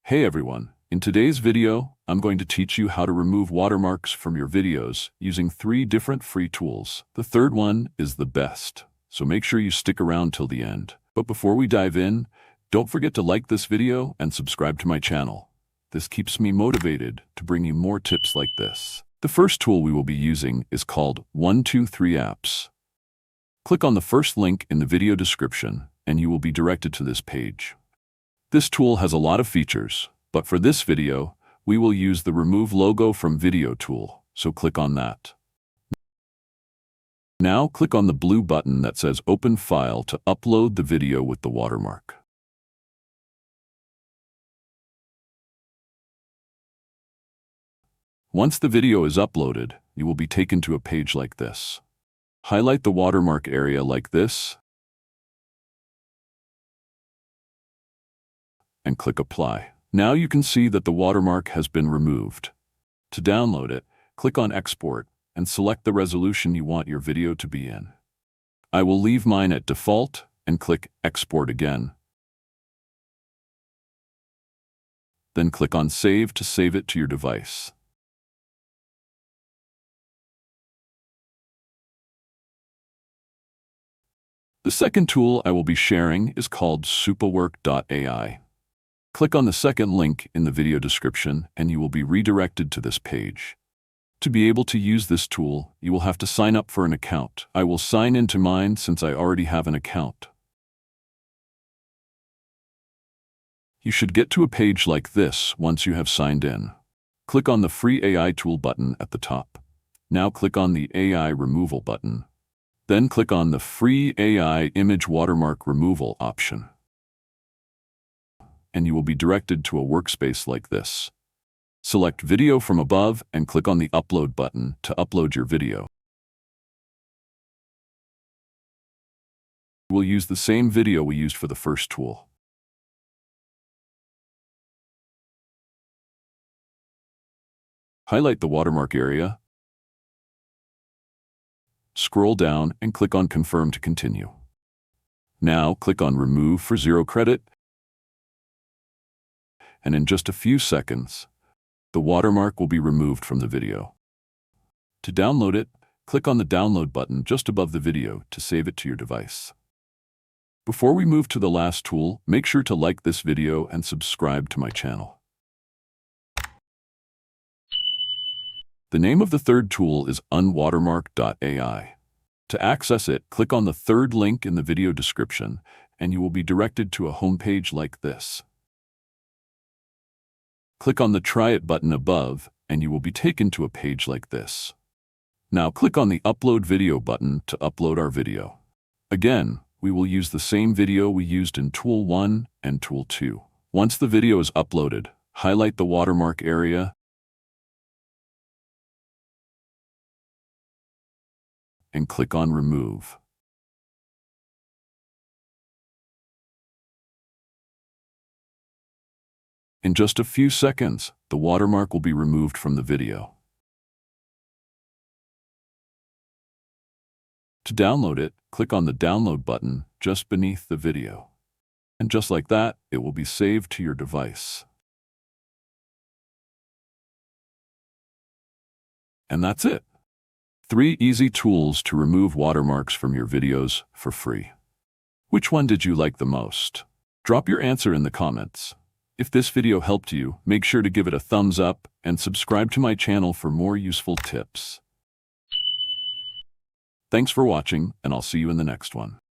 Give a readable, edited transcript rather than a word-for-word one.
Hey everyone, in today's video, I'm going to teach you how to remove watermarks from your videos using 3 different free tools. The third one is the best, so make sure you stick around till the end. But before we dive in, don't forget to like this video and subscribe to my channel. This keeps me motivated to bring you more tips like this. The first tool we will be using is called 123 Apps. Click on the first link in the video description and you will be directed to this page. This tool has a lot of features, but for this video, we will use the Remove Logo from Video tool, so click on that. Now click on the blue button that says Open File to upload the video with the watermark. Once the video is uploaded, you will be taken to a page like this. Highlight the watermark area like this, and click Apply. Now you can see that the watermark has been removed. To download it, click on Export and select the resolution you want your video to be in. I will leave mine at default and click Export again. Then click on Save to save it to your device. The second tool I will be sharing is called Superwork.ai. Click on the second link in the video description and you will be redirected to this page. To be able to use this tool, you will have to sign up for an account. I will sign into mine since I already have an account. You should get to a page like this once you have signed in. Click on the Free AI tool button at the top. Now click on the AI Removal button. Then click on the Free AI Image Watermark Removal option, and you will be directed to a workspace like this. Select Video from above and click on the Upload button to upload your video. We'll use the same video we used for the first tool. Highlight the watermark area, scroll down and click on Confirm to continue. Now click on Remove for 0 credit, and in just a few seconds, the watermark will be removed from the video. To download it, click on the Download button just above the video to save it to your device. Before we move to the last tool, make sure to like this video and subscribe to my channel. The name of the third tool is Unwatermark.ai. To access it, click on the third link in the video description, and you will be directed to a homepage like this. Click on the Try It button above, and you will be taken to a page like this. Now click on the Upload Video button to upload our video. Again, we will use the same video we used in Tool 1 and Tool 2. Once the video is uploaded, highlight the watermark area and click on Remove. In just a few seconds, the watermark will be removed from the video. To download it, click on the Download button just beneath the video. And just like that, it will be saved to your device. And that's it. 3 easy tools to remove watermarks from your videos for free. Which one did you like the most? Drop your answer in the comments. If this video helped you, make sure to give it a thumbs up and subscribe to my channel for more useful tips. Thanks for watching, and I'll see you in the next one.